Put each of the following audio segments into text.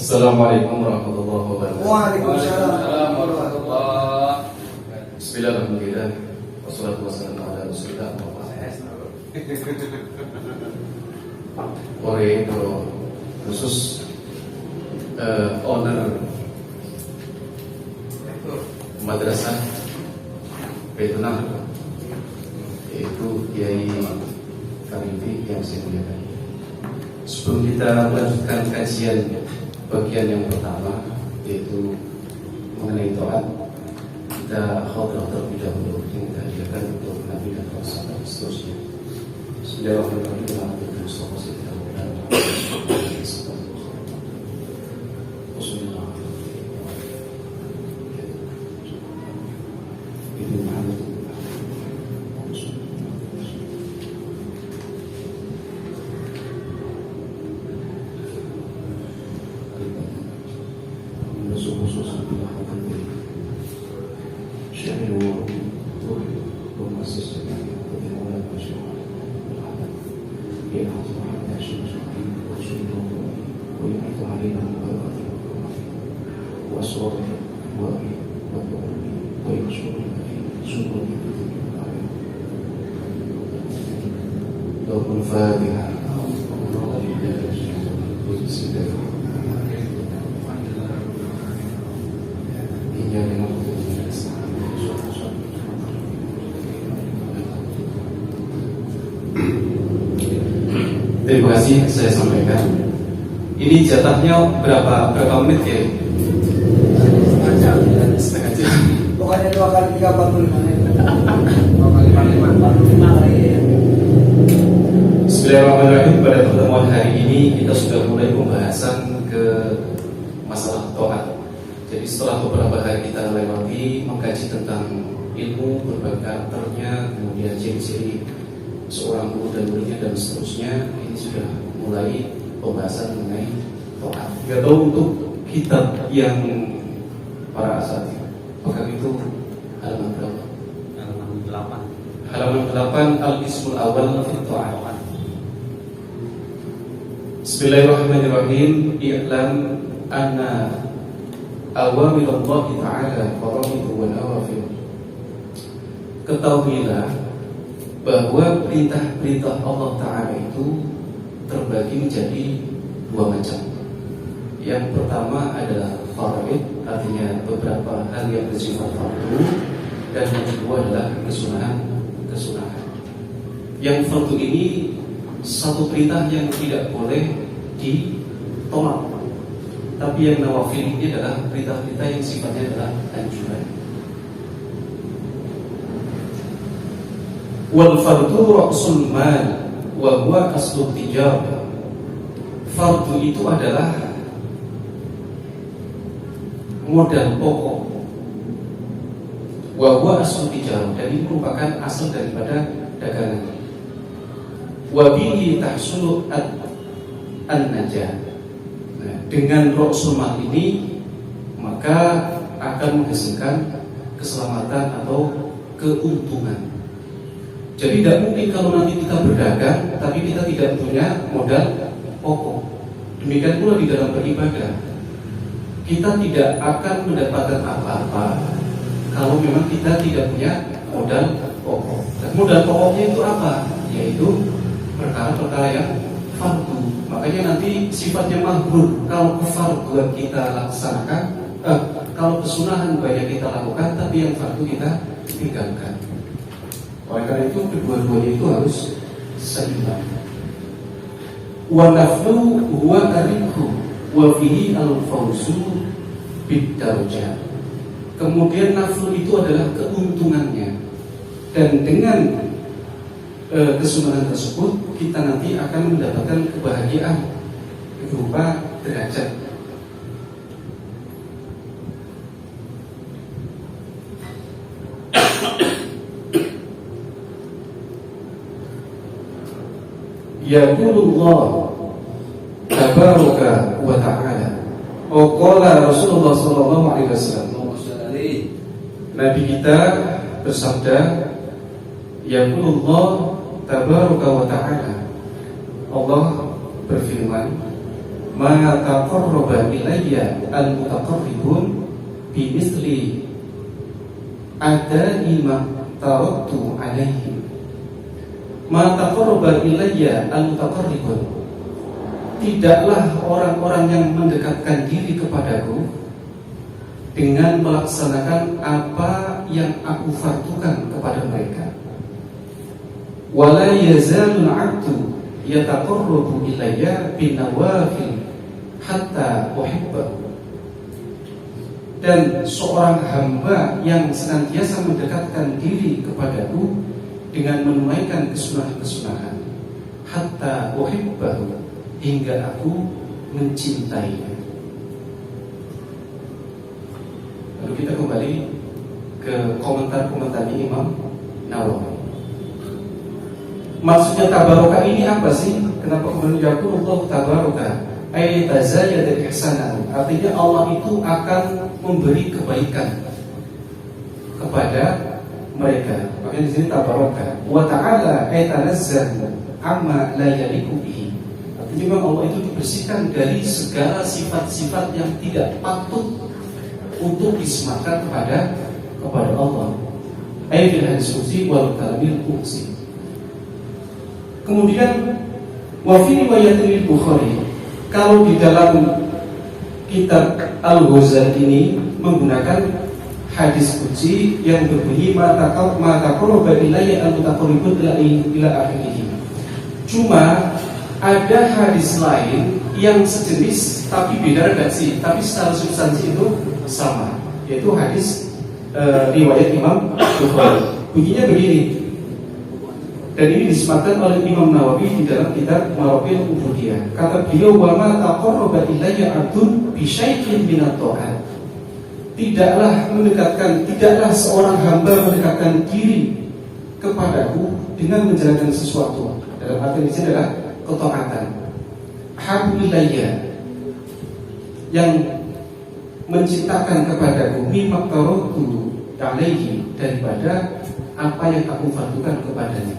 Assalamualaikum warahmatullahi wabarakatuh. Waalaikumsalam warahmatullahi wabarakatuh. Bismillahirrahmanirrahim. Wassalatu wassalamu ala Rasulillah. Ore itu khusus owner madrasah Betunah, yaitu Kiai Karindi yang saya muliakan. Sebelum kita melanjutkan kajian bagian yang pertama, yaitu mengenai doa, kita khawatir terlebih dahulu yang kita hadirkan untuk Nabi dan Rasul dan seterusnya. Bismillahirrahmanirrahim. Al-Fatihah. Terima kasih saya sampaikan. Ini jatahnya berapa menit ya? Setengah jam. Pokoknya 2 kali 3 45 menit. 2 kali 45 lagi ya. Bismillahirrahmanirrahim. Pada pertemuan hari ini kita sudah mulai pembahasan ke masalah taat. Jadi setelah beberapa hari kita lewati mengkaji tentang ilmu, berbagai karakternya, kemudian ciri-ciri seorang guru dan muridnya dan seterusnya, ini sudah mulai pembahasan mengenai taat. Gak tahu untuk kitab yang para asatidz, apakah itu halaman berapa? Halaman 8 Al-Ismul Awal fi Ta'at. Bismillahirrahmanirrahim. I'lam anna awamir Allah Ta'ala faraidhu wa nawafil. Ketahuilah bahwa perintah-perintah Allah Ta'ala itu terbagi menjadi 2 macam. Yang pertama adalah faraid, artinya beberapa hal yang bersifat fardu, dan yang kedua adalah kesunahan. Yang fardu ini satu perintah yang tidak boleh ditolak, tapi yang nawafil ini adalah perintah-perintah yang sifatnya adalah anjuran. Wal fardu ra'sul mal wa huwa kasbut tijarah. Fardu itu adalah modal pokok, wa huwa aslu tijarah, dan ini merupakan asal daripada dagangan. Wa bihi tahsulu an-najah. Nah, dengan ra'sul mal ini maka akan menghasilkan keselamatan atau keuntungan. Jadi tidak mungkin kalau nanti kita berdagang tapi kita tidak punya modal pokok. Demikian pula di dalam beribadah, kita tidak akan mendapatkan apa-apa kalau memang kita tidak punya modal pokok. Dan modal pokoknya itu apa? Yaitu perkara-perkara yang fardu. Makanya nanti sifatnya mahdur. Kalau kefarduan kita laksanakan, kalau kesunahan banyak kita lakukan, tapi yang fardu kita tinggalkan. Oleh karena itu kedua-duanya itu harus seimbang. Wa naflu huwa ariku wa fihi al-fawzu bid-darajat. Kemudian naflu itu adalah keuntungannya, dan dengan kesunahan tersebut kita nanti akan mendapatkan kebahagiaan berupa derajat. Yaqulullah tabaraka wa ta'ala. Qala Rasulullah sallallahu alaihi wasallam. Nabi kita bersabda, Yaqulullah tabaraka wa ta'ala. Allah berfirman, ma taqarraba ilayya al-mutaqarribun bimithli adai ma taraktu alaihi. Ma taqarraba ilayya al-mutaqarribun, tidaklah orang-orang yang mendekatkan diri kepadaku dengan melaksanakan apa yang aku fardukan kepada mereka. Wala yazalul 'abdu yataqarrabu ilayya bin nawafil hatta uhibbahu. Dan seorang hamba yang senantiasa mendekatkan diri kepadaku dengan menunaikan kesunah-kesunahan, hatta uhibbahu, hingga aku mencintainya. Lalu kita kembali ke komentar-komentar Imam Nawawi. Maksudnya tabarokah ini apa sih? Kenapa kemudian yaqulullah tabarokah? Ay tazayyada ihsanan. Artinya Allah itu akan memberi kebaikan kepada mereka. Makanya di sini tabarokah. Wa ta'ala ay tanazzah amma la yaliqu bihi. Artinya memang Allah itu dibersihkan dari segala sifat-sifat yang tidak patut untuk disematkan kepada Allah. Ay fil hadis wal kalamil qudsi. Kemudian wa fi riwayatil Bukhari, kalau di dalam kitab Al-Ghazali ini menggunakan hadis qudsi yang berbunyi ma taqarraba ilayya al-mutaqarribun ila akhirih. Cuma ada hadis lain yang sejenis tapi beda redaksi, tapi secara substansi itu sama, yaitu hadis riwayat Imam Bukhari. Bunyinya begini, dan ini disematkan oleh Imam Nawawi di dalam kitab Maraqil Ubudiyah. Kata beliau, wa ma taqarraba ilayya 'abdun bi syai'in min at-ta'at. Tidaklah seorang hamba mendekatkan diri kepadaku dengan menjalankan sesuatu. Dalam arti ini adalah ketaatan. Habbu ilayya, yang menciptakan kepadaku mimma qaratu alaihi, daripada apa yang aku fardukan kepadanya.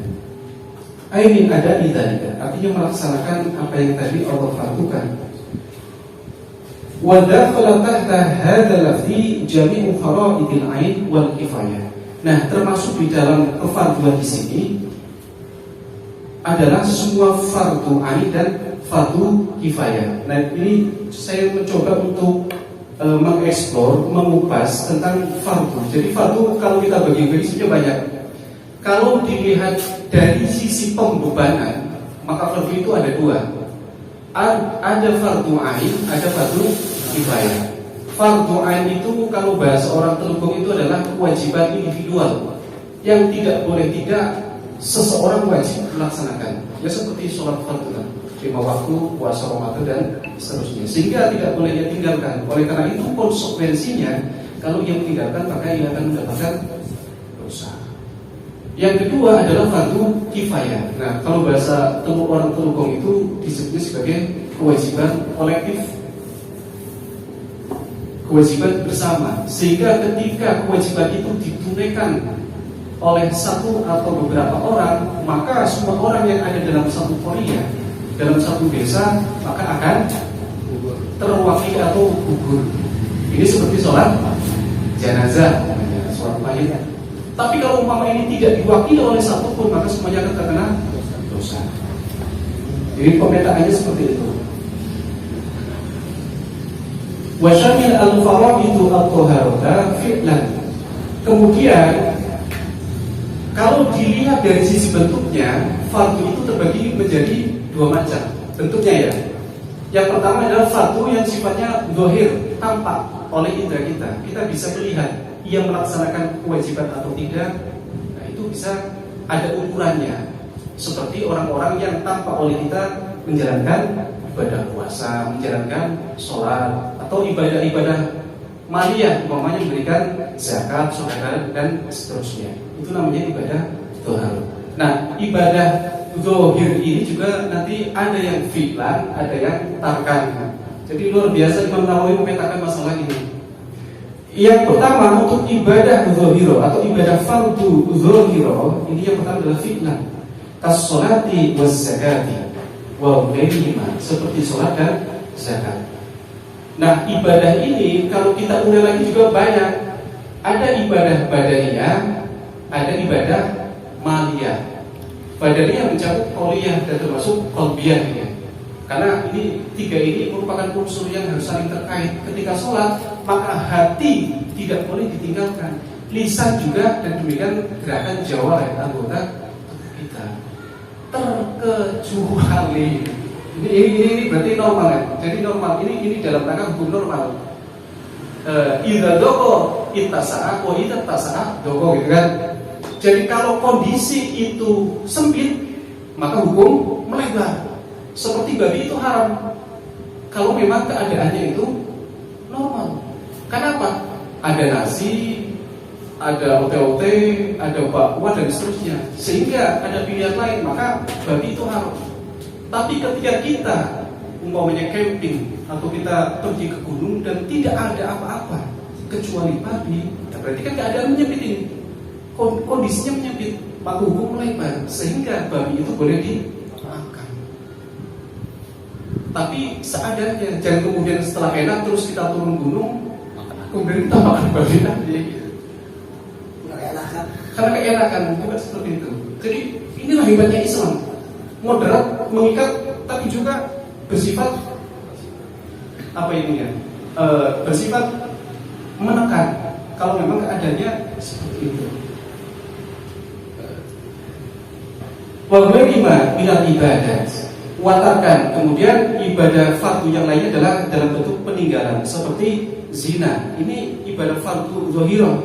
Ainin ada di dzalika, artinya melaksanakan apa yang tadi Allah fardukan. Wa dakhala tahta hadzal lafzi jami'u fara'idil 'ain wal kifayah. Nah, termasuk di dalam kefarduan di sini adalah semua fardu 'ain dan fardu kifayah. Nah, ini saya mencoba untuk mengeksplor, mengupas tentang fardu. Jadi fardu kalau kita bagi-bagi sebenarnya banyak. Kalau dilihat dari sisi pembebanan, maka fardu itu ada dua. Ada fardu ain, ada fardu kifayah. Fardu ain itu kalau bahasa orang Telukung itu adalah kewajiban individual yang tidak boleh tidak seseorang wajib melaksanakan. Ya seperti sholat fardu, 5 waktu, puasa Ramadan dan seterusnya. Sehingga tidak boleh ia tinggalkan. Oleh karena itu konsekuensinya kalau ia meninggalkan maka ia akan mendapatkan dosa. Yang kedua adalah fardu kifayah. Nah, kalau bahasa orang Telukung itu disebut sebagai kewajiban kolektif, kewajiban bersama. Sehingga ketika kewajiban itu ditunaikan oleh satu atau beberapa orang, maka semua orang yang ada dalam satu qaryah, dalam satu desa, maka akan terwakili atau gugur. Ini seperti sholat jenazah, sholat mayit. Tapi kalau umpama ini tidak diwakili oleh satu pun, maka semuanya akan terkena dosa. Jadi pemetaannya seperti itu. Wa syamil al-faraidu at-taharata fi'lan. Kemudian kalau dilihat dari sisi bentuknya, fardu itu terbagi menjadi dua macam bentuknya ya. Yang pertama adalah fardu yang sifatnya zahir, tampak oleh indera kita. Kita bisa melihat ia melaksanakan kewajiban atau tidak. Nah, itu bisa ada ukurannya. Seperti orang-orang yang tampak oleh kita menjalankan ibadah puasa, menjalankan sholat, atau ibadah-ibadah maliyah, umpamanya memberikan zakat, sedekah dan seterusnya. Itu namanya ibadah zahir. Nah, ibadah zahir ini juga nanti ada yang fi'lan, ada yang tarkan. Jadi luar biasa Imam Nawawi memetakan masalah ini. Yang pertama untuk ibadah zahir atau ibadah fardu zahir, ini yang pertama adalah fi'lan. Kas-sholati was-zakati wa ghairihima, seperti sholat dan zakat. Nah, ibadah ini kalau kita urai lagi juga banyak. Ada ibadah badaniyah, ada ibadah maliyah. Badaniyah mencakup qauliyah dan termasuk qalbiyah ya. Karena ini tiga ini merupakan unsur yang harus saling terkait. Ketika sholat, maka hati tidak boleh ditinggalkan, lisan juga, dan demikian gerakan jawarih anggota kita. Terkecuali ini berarti normal kan? Jadi normal ini dalam rangka hukum normal. Idza doko ittasa'a wa idza tasa'a doko gitu kan. Jadi kalau kondisi itu sempit, maka hukum melebar. Seperti babi itu haram kalau memang keadaannya itu normal. Kenapa? Ada nasi, ada ote-ote, ada bakwan dan seterusnya, sehingga ada pilihan lain, maka babi itu haram. Tapi ketika kita umpamanya camping atau kita pergi ke gunung dan tidak ada apa-apa kecuali babi, berarti kan keadaan menyempit ini, kondisinya menyempit, maka hukum melebar sehingga babi itu boleh dimakan. Tapi seadanya, jangan kemudian setelah enak terus kita turun gunung, kemudian kita makan babi lagi. Karena keenakan, bukan seperti itu. Jadi inilah hebatnya Islam, moderat, mengikat, tapi juga bersifat apa ini ya? Bersifat menekan kalau memang keadaannya seperti itu. Wa ghairima minal ibadat, watarkan, kemudian ibadah fardu yang lainnya adalah dalam bentuk peninggalan seperti zina. Ini ibadah fardu zahirah,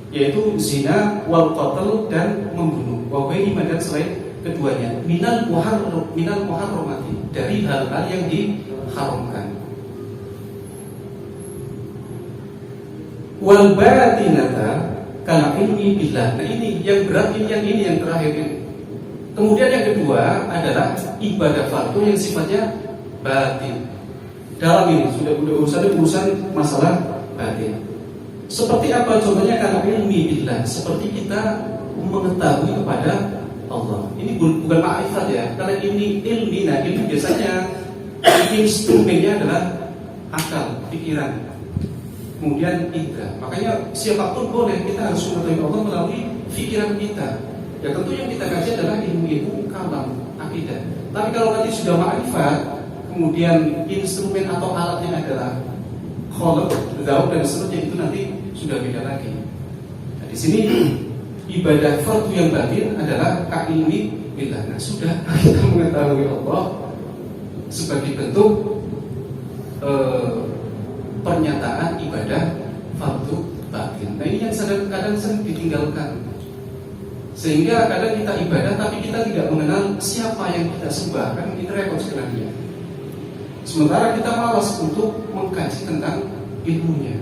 yaitu zina, wal qatl, dan membunuh. Wa ghairima, dan selain keduanya, minal muharramati, dari hal-hal yang diharamkan. Wal batinata kal ilmi billah. Nah ini yang berat, ini yang terakhir ini. Kemudian yang kedua adalah ibadah fardu yang sifatnya batin. Dalam ini sudah urusan masalah batin. Seperti apa contohnya? Kal ilmi billah, seperti kita mengetahui kepada Allah. Ini bukan ma'rifat ya. Karena ini ilmi, nah ilmi biasanya instrumennya adalah akal, pikiran, kemudian indra. Makanya siapapun boleh, kita harus mengetahui Allah melalui pikiran kita. Ya tentu yang kita kaji adalah ilmu kalam, akidah. Tapi kalau nanti sudah ma'rifat, kemudian instrumen atau alatnya adalah kholq, dzauq, dan seterusnya, itu nanti sudah beda lagi. Nah, di sini ibadah fardu yang batin adalah ka'ilmi billah. Nah, sudah kita mengetahui Allah sebagai bentuk pernyataan ibadah fardu batin. Nah, ini yang kadang sering ditinggalkan, sehingga kadang kita ibadah tapi kita tidak mengenal siapa yang kita sembah, kan kita repot sekali ya. Sementara kita malas untuk mengkaji tentang ilmunya.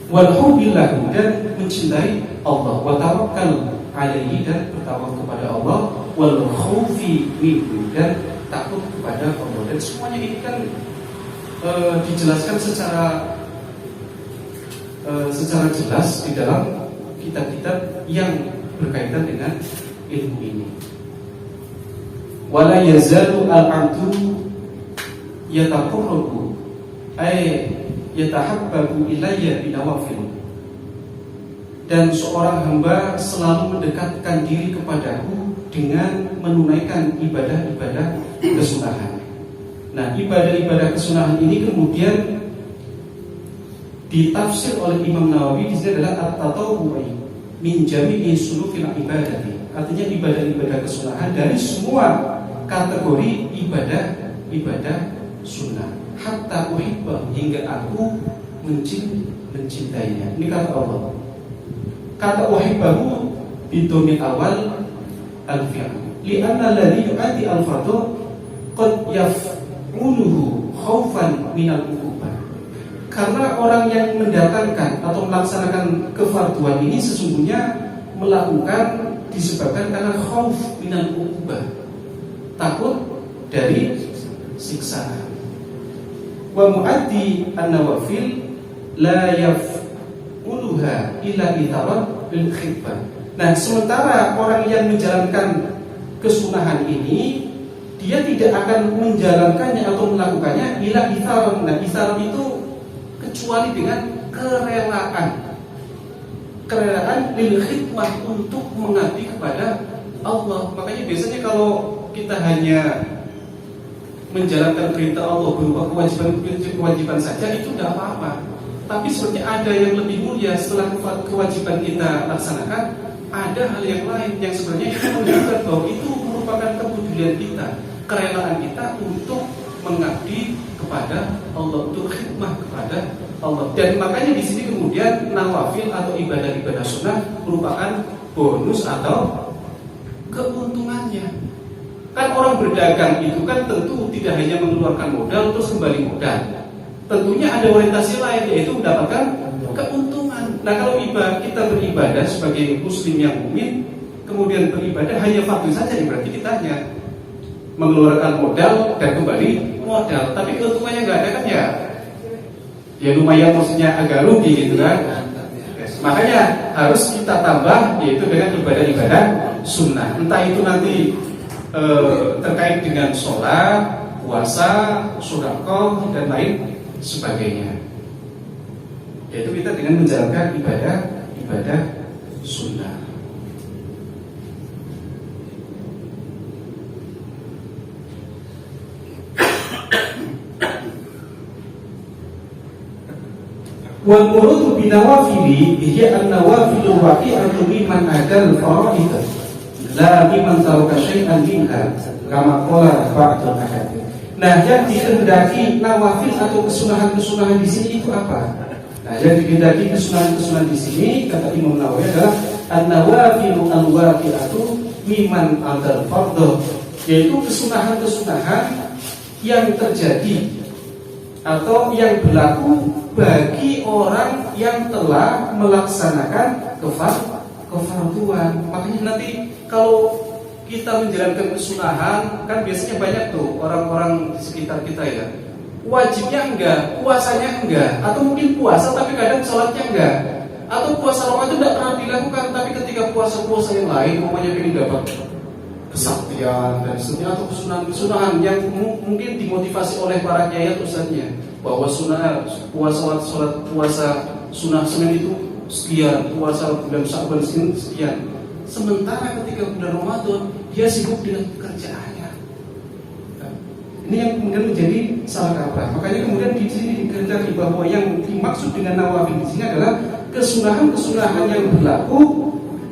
Wal hubbillahu, dan mencintai Allah, wa tawakkal alaihi, dan bertawakal kepada Allah, wal khaufi minhu, dan takut kepada Allah. Dan semuanya ini kan dijelaskan secara jelas di dalam kitab-kitab yang berkaitan dengan ilmu ini. Wala yazalu al-'abdu yataqarrabu ay yatahabbabu ilayya binawafil, dan seorang hamba selalu mendekatkan diri kepadaku dengan menunaikan ibadah-ibadah kesunahan. Nah, ibadah-ibadah kesunahan ini kemudian ditafsir oleh Imam Nawawi di sini adalah at-tatawwu'i min jami'i sulukil ibadati. Artinya ibadah-ibadah kesunahan dari semua kategori ibadah sunnah. Hatta uhibba, hingga aku mencintainya. Ini kata Allah. Kata uhibbahu bidomil awal al-fi'l. Li'anna alladhi yu'ati al-fardu qad yaf'uluhu khaufan minal uqubah. Karena orang yang mendatangkan atau melaksanakan kefarduan ini sesungguhnya melakukan disebabkan karena khauf minal uqubah, takut dari siksaan. Wa mu'addi an-nawafil la yaf'uluha illa itaran bil khidbah. Nah, sementara orang yang menjalankan kesunahan ini dia tidak akan menjalankannya atau melakukannya ila itharon. Nah, itharon itu kecuali dengan kerelaan lil khidmah, untuk mengabdi kepada Allah. Makanya biasanya kalau kita hanya menjalankan perintah Allah berupa kewajiban saja, itu tidak apa-apa. Tapi sebenarnya ada yang lebih mulia. Setelah kewajiban kita laksanakan, ada hal yang lain yang sebenarnya itu menunjukkan bahwa itu merupakan kepedulian kita, kerelaan kita untuk mengabdi kepada Allah, untuk khidmah kepada Allah. Dan makanya di sini kemudian nawafil atau ibadah-ibadah sunnah merupakan bonus atau keuntungannya. Kan orang berdagang itu kan tentu tidak hanya mengeluarkan modal terus kembali modal. Tentunya ada orientasi lain, yaitu mendapatkan keuntungan. Nah, kalau kita beribadah sebagai muslim yang mukmin, kemudian beribadah hanya fardu saja, berarti kita hanya mengeluarkan modal dan kembali modal. Tapi keuntungannya nggak ada kan ya lumayan, maksudnya agak rugi gitu kan. Makanya harus kita tambah, yaitu dengan ibadah-ibadah sunnah. Entah itu nanti terkait dengan sholat, puasa, sedekah dan lain sebagainya. Yaitu kita dengan menjalankan ibadah sunnah. Wal murudu binawafili hiya an-nawafilu waqi'atu mimman adal fara'id la mimman taraka syai'an minha kama qala ba'dul ahadith. Nah, yang dikehendaki nawafil atau kesunahan-kesunahan di sini itu apa? Nah, yang dikehendaki kesunahan-kesunahan di sini kata Imam Nawawi adalah an-nawafilu al-waqi'atu mimman adal fardhu, yaitu kesunahan-kesunahan yang terjadi atau yang berlaku bagi orang yang telah melaksanakan kefarduan. Makanya nanti kalau kita menjalankan kesunahan, kan biasanya banyak tuh orang-orang di sekitar kita ya, wajibnya enggak, puasanya enggak, atau mungkin puasa tapi kadang sholatnya enggak, atau puasa Ramadan tidak pernah dilakukan, tapi ketika puasa-puasa yang lain, umpamanya ingin dapat kesaktian dan seterusnya, atau kesunahan yang mungkin dimotivasi oleh para kiai atau ustadznya, bahwa puasa sunnah Senin itu sekian, puasa bulan Sya'ban sekian. Sementara ketika bulan Ramadan dia sibuk dengan pekerjaannya. Nah, ini yang kemudian menjadi salah kaprah. Makanya kemudian di sini dikehendaki bahwa yang dimaksud dengan nawafil di sini adalah kesunahan-kesunahan yang berlaku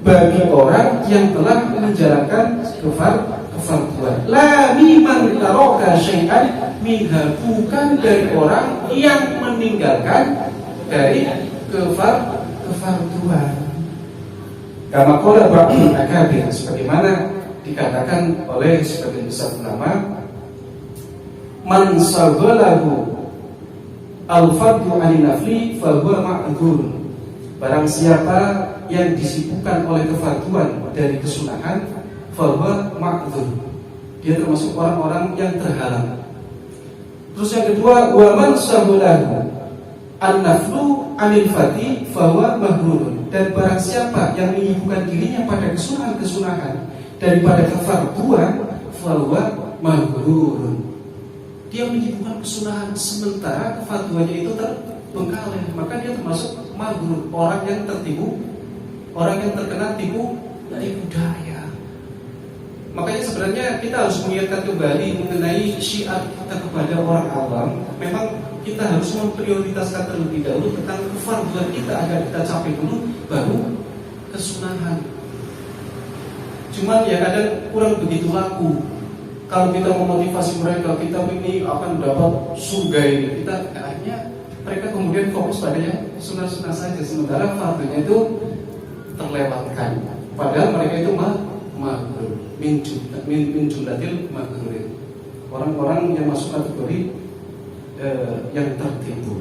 bagi orang yang telah menjalankan kefarduan. La mimman taraka syai'an minha, bukan dari orang yang meninggalkan dari kefarduan. Kama qala ba'dul akabir, sebagaimana dikatakan oleh sebagian besar ulama, man saghalahu al-fardhu 'anil nafli fa huwa ma'dzur. Barang siapa yang disibukkan oleh kefarduan dari kesunahan, fa huwa ma'dzur, dia termasuk orang-orang yang terhalang. Terus yang kedua, wa man saghalahu an-naflu 'anil fati fa huwa mahrurun. Dan barang siapa yang menyibukkan dirinya pada kesunahan-kesunahan daripada kefarduan, fahuwa maghrurun, dia menyibukkan kesunahan sementara kefarduannya itu terbengkalai, maka dia termasuk maghrur, orang yang tertipu, orang yang terkena tipu daya. Makanya sebenarnya kita harus mengingatkan kembali mengenai syiar kita kepada orang awam. Memang kita harus memprioritaskan terlebih dahulu tentang kefarduan kita agar kita capai dulu, baru kesunahan. Cuman ya kadang kurang begitu laku. Kalau kita memotivasi mereka, kita ini akan dapat surga ini, kita akhirnya mereka kemudian fokus pada yang sunnah-sunnah saja, sementara fardunya itu terlewatkan. Padahal mereka itu maghrur, min jumlatil maghrurin, orang-orang yang masuk kategori yang tertipu.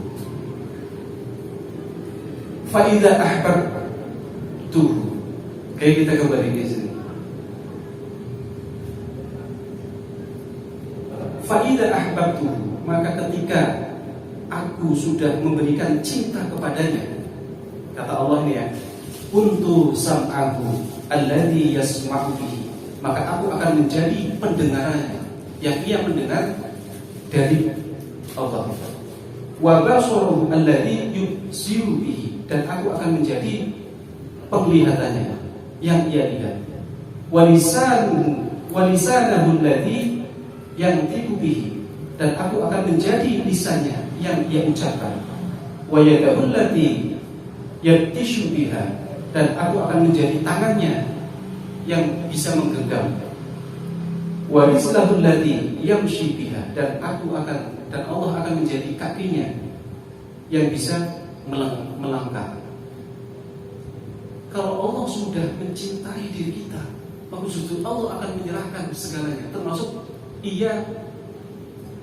Faidah ahbabtuhu, kayak kita kembali di sini. Faidah ahbabtuhu, maka ketika aku sudah memberikan cinta kepadanya, kata Allah ini ya, kuntu sam'ahu alladhi yasma'u bihi, maka aku akan menjadi pendengarannya yang ia mendengar dari Allah. Wa basaruhu alladhi yubsiru bihi, dan aku akan menjadi penglihatannya yang ia lihat. Wa lisanahu alladhi yantiqu bihi, dan aku akan menjadi lisannya yang ia ucapkan. Wa yadahu allati yabtishu biha, dan aku akan menjadi tangannya yang bisa menggenggam. Wa rizlahu allati yamshi biha, dan Allah akan menjadi kakinya yang bisa melangkah. Kalau Allah sudah mencintai diri kita, maka justru Allah akan menyerahkan segalanya, termasuk ia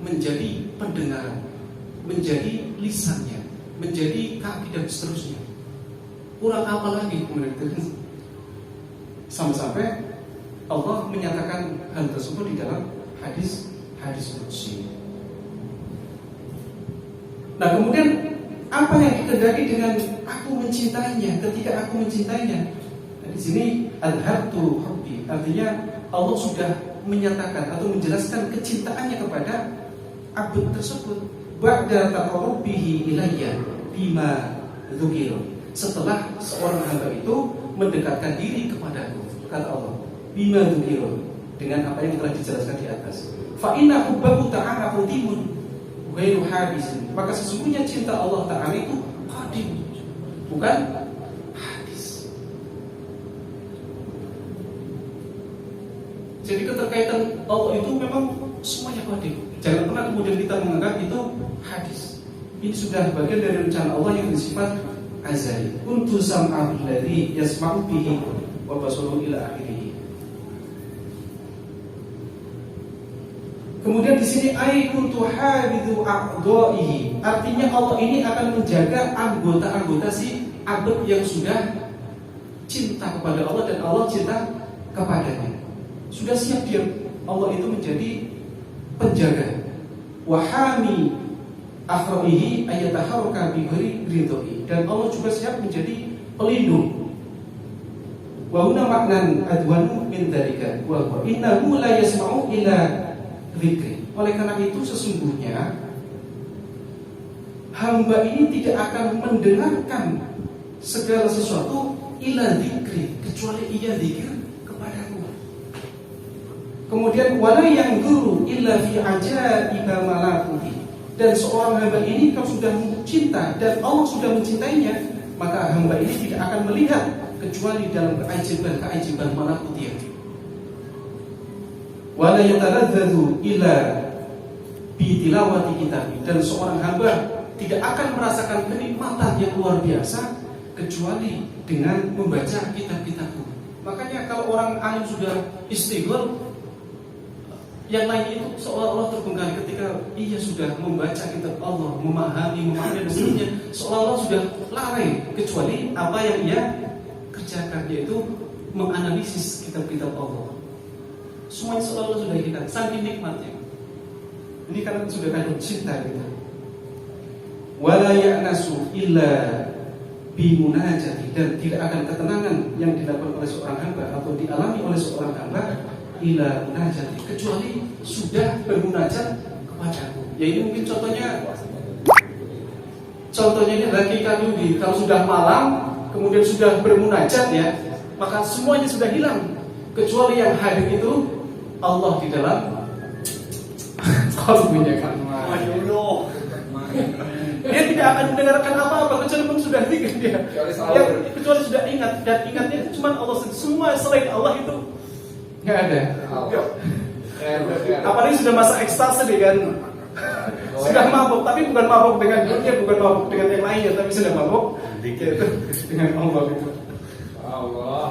menjadi pendengaran, menjadi lisannya, menjadi kaki dan seterusnya. Kurang apa lagi kemudian sampai Allah menyatakan hal tersebut di dalam hadis qudsi. Nah, kemudian apa yang dikehendaki dengan aku mencintainya? Ketika aku mencintainya, nah, di sini adhabtu hubbi, artinya Allah sudah menyatakan atau menjelaskan kecintaannya kepada abd tersebut. Ba'da taqarrubihi ilayya bima dzukira, setelah seorang hamba itu mendekatkan diri kepadaku, kata Allah, bima dzukira, dengan apa yang telah dijelaskan di atas. Fa inna hubbahu ta'ala qadimun ghairu habisin, maka sesungguhnya cinta Allah Ta'ala itu qadim, bukan hadis. Jadi keterkaitan Allah itu memang semuanya qadim. Jangan pernah kemudian kita menganggap itu hadis. Ini sudah bagian dari rencana Allah yang bersifat azali. Kuntu sam'ahu alladhi yasma'u bihi wa basaruhu ila akhirih. Kemudian di sini kuntu habidhu a'dha'ihi, artinya Allah ini akan menjaga anggota-anggota si abd yang sudah cinta kepada Allah dan Allah cinta kepadanya. Sudah siap dia Allah itu menjadi penjaga. Wahami akhra'ihi ayataharaka bi ghairi ridha'i, dan Allah juga siap menjadi pelindung. Wa huna maknan adwanu min dzalika wa innahu la yasma'u illa dzikri. Oleh karena itu sesungguhnya hamba ini tidak akan mendengarkan segala sesuatu illa dzikri, kecuali ia zikir kepadaku. Kemudian wala yanzuru illa fi ajaiba malakuti, dan seorang hamba ini kalau sudah cinta dan Allah sudah mencintainya, maka hamba ini tidak akan melihat kecuali dalam keajaiban malakutiyah. Wala yataladzadzu illa bi tilawati kitab, dan seorang hamba tidak akan merasakan kenikmatan yang luar biasa kecuali dengan membaca kitab-kitabku. Makanya kalau orang alim sudah istighfar, yang lain itu seolah-olah terbengkalai ketika ia sudah membaca kitab Allah, memahami dan seterusnya, seolah-olah sudah lalai kecuali apa yang ia kerjakan, yaitu menganalisis kitab-kitab Allah. Semuanya seolah-olah sudah hilang, saking nikmatnya. Ini karena sudah ada cinta kita. Wala ya'nasu illa bimunajati, dan tidak akan ketenangan yang dilakukan oleh seorang hamba atau dialami oleh seorang hamba ila munajati, kecuali sudah bermunajat kepadaku. Ya ini mungkin contohnya ini lagi kami kalau sudah malam kemudian sudah bermunajat ya, maka semuanya sudah hilang kecuali yang hadir itu Allah di dalam kalbunya kan. Dia tidak akan mendengarkan apa-apa kecuali pun sudah zikir dia. Kecuali sudah ingat, dan ingatnya cuma Allah. Semua selain Allah itu nggak ada. Apalagi sudah masa ekstase dia kan. Sudah mabuk, tapi bukan mabuk dengan dunia, bukan mabuk dengan yang lainnya, tapi sudah mabuk dengan Allah itu. Allah.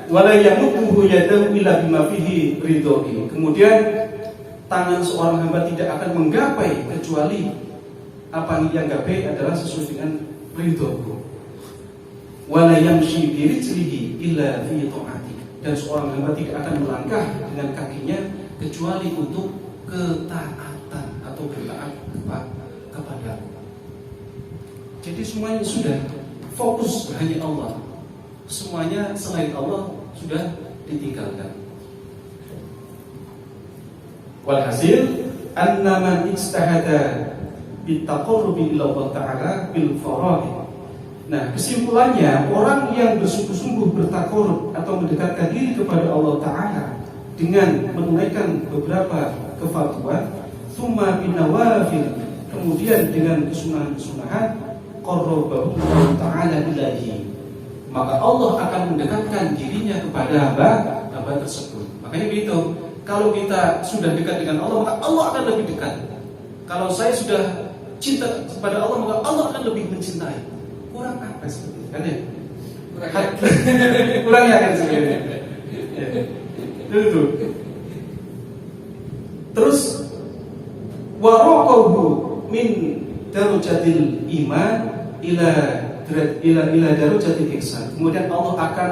Wala yamuhu yadahu illa bima fihi ridha'i. Kemudian tangan seorang hamba tidak akan menggapai kecuali apa yang gapai adalah sesuai dengan ridhoku. Wala yamshi bi rijlihi illa fi ta'ati, dan seorang hamba tidak akan melangkah dengan kakinya kecuali untuk ketaatan atau bertaat kepada. Jadi semuanya sudah fokus hanya Allah. Semuanya selain Allah sudah ditinggalkan. Walhasil anna man ijtahada bitaqarrubi ila Allah Ta'ala bil faraid. Nah, kesimpulannya orang yang bersungguh-sungguh bertakarrub atau mendekatkan diri kepada Allah Ta'ala dengan menunaikan beberapa kefardhuan, tsumma binawafil, kemudian dengan kesunahan-kesunahan, qarrabahu Allah Ta'ala ilaihi, maka Allah akan mendekatkan dirinya kepada hamba tersebut. Makanya begitu, kalau kita sudah dekat dengan Allah, maka Allah akan lebih dekat. Kalau saya sudah cinta kepada Allah, maka Allah akan lebih mencintai. Kurang apa seperti itu kan ya? Kurang yakin sebenarnya. Itu. Terus waraqahu min darajatil iman ila darajatil ihsan. Kemudian Allah akan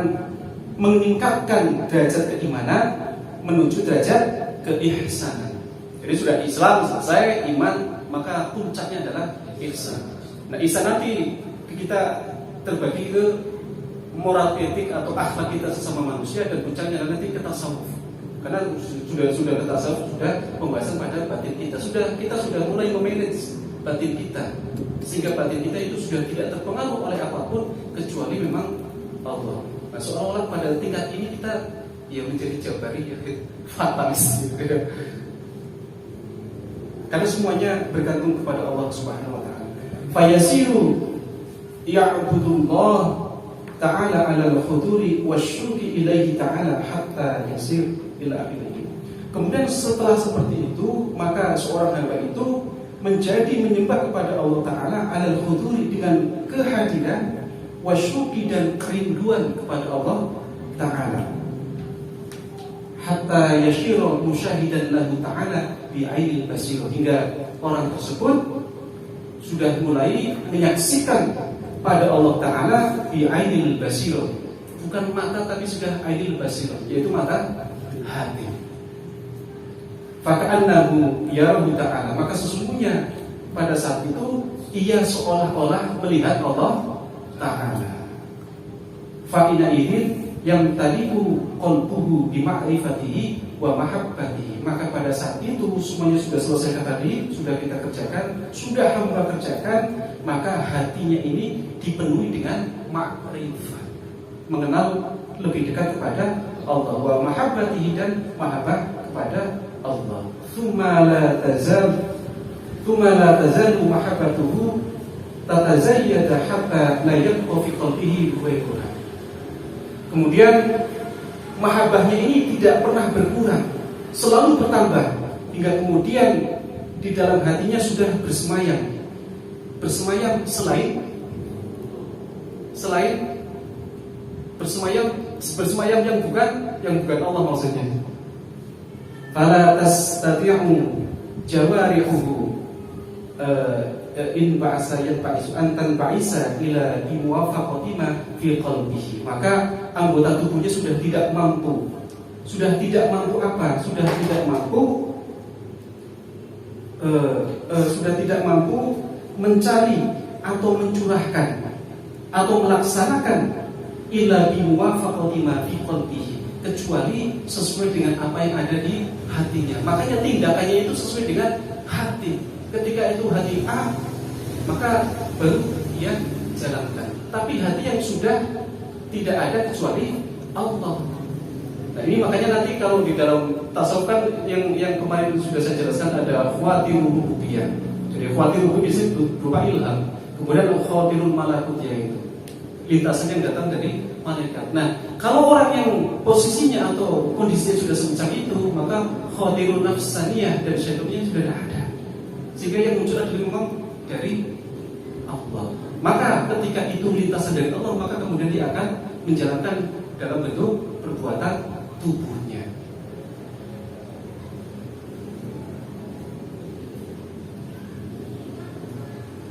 meningkatkan derajat keimanan menuju derajat keihsanan. Jadi sudah Islam selesai, iman, maka puncaknya adalah ihsan. Nah, ihsan nanti kita terbagi ke moral etik atau akhlak kita sesama manusia, dan puncaknya nanti ke tasawuf. Karena sudah ke tasawuf, sudah pembahasan pada batin kita. Kita sudah mulai memanage batin kita, sehingga batin kita itu sudah tidak terpengaruh oleh apapun kecuali memang Allah. Nah, seolah-olah pada tingkat ini kita ya menjadi jabari, ya fatalis gitu. Karena semuanya bergantung kepada Allah Subhanahu wa taala. Fayasiru ya'budullah ta'ala 'ala al-khuduri wasyuki ilaihi ta'ala hatta yasir ila akhirih. Kemudian setelah seperti itu, maka seorang hamba itu menjadi menyembah kepada Allah Ta'ala 'ala al-khuduri, dengan kehadiran, wasyuki dan kerinduan kepada Allah Ta'ala, hatta yashira musyahidan lahu ta'ala bi'ainil basir, hingga orang tersebut sudah mulai menyaksikan pada Allah Ta'ala bi'ainil basir, bukan mata tapi sudah ainil basir, yaitu mata hati. Faka'annahu yarahu ta'ala, maka sesungguhnya pada saat itu ia seolah-olah melihat Allah Ta'ala. Fa'ina idin yang tadiku qalbuhu bima'rifatihi wa mahabbatihi, maka pada saat itu semuanya sudah selesai tadi, sudah kita kerjakan, sudah hamba kerjakan, maka hatinya ini dipenuhi dengan ma'rifat, mengenal lebih dekat kepada Allah, wa mahabbatihi, dan mahabbah kepada Allah. Tsumma la tazalu mahabbatuhu tatazayyada hatta la yabqa fi qalbihi ghayruha. Kemudian mahabbahnya ini tidak pernah berkurang, selalu bertambah, hingga kemudian di dalam hatinya sudah bersemayam bersemayam yang bukan Allah maksudnya. Fala tastati'u jawarihuhu in ba'asa yanba'isu antan ba'isa ila bimuwafaqati ma fi qalbihi, maka anggota tubuhnya sudah tidak mampu mencari atau mencurahkan atau melaksanakan ila bimuwafaqati ma fi qalbihi, kecuali sesuai dengan apa yang ada di hatinya. Makanya tindakannya itu sesuai dengan hati. Ketika itu hati A, maka baru dia jalankan. Tapi hati yang sudah tidak ada kecuali Allah. Nah, ini makanya nanti kalau di dalam tasawuf kan yang kemarin sudah saya jelaskan, ada khawatirul rububiyah. Jadi khawatirul rububiyah itu berupa ilham. Kemudian khawatirul malakutiyah itu lintasan yang datang dari malaikat. Nah, kalau orang yang posisinya atau kondisinya sudah semacam itu, maka khawatirul nafsaniyah dan syaitaniyah sudah tidak ada. Sehingga yang muncul adalah memang dari Allah. Maka ketika itu lintasan dari Allah, maka kemudian dia akan menjalankan dalam bentuk perbuatan tubuhnya.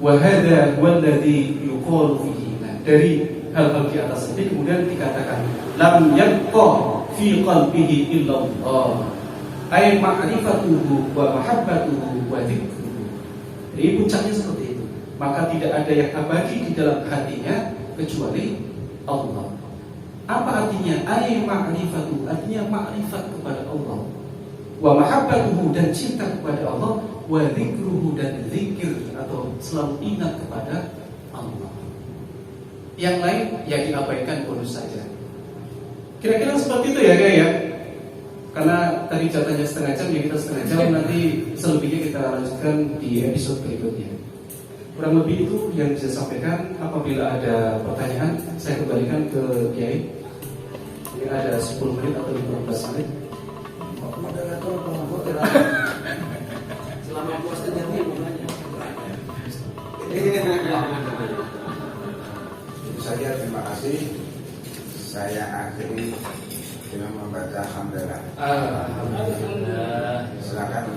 Wa hadza huwa alladhi yuqalu fihi. Dari hal-hal di atas ini kemudian dikatakan lam yabqa fi qalbihi illa Allah, ay ma'rifatuhu wa mahabbatuhu wa dzikruhu. Jadi puncaknya seperti itu. Maka tidak ada yang abadi di dalam hatinya kecuali Allah. Apa artinya ay ma'rifatuhu? Artinya ma'rifat kepada Allah. wa mahabbatuhu dan cinta kepada Allah, wa dzikruhu dan zikir atau selalu ingat kepada Allah. Yang lain ya diabaikan bonus saja. Kira-kira seperti itu ya guys ya. Karena tadi jatahnya setengah jam, ya kita setengah jam, nanti selebihnya kita lanjutkan di episode berikutnya. Kurang lebih itu yang bisa sampaikan. Apabila ada pertanyaan, saya kembalikan ke Kiai. Ini ada 10 menit atau 15 menit. Moderator pengatur selama puasa jadi mulanya. Itu saja, terima kasih. Saya akhiri dengan membaca hamdalah. Alhamdulillah. Silakan.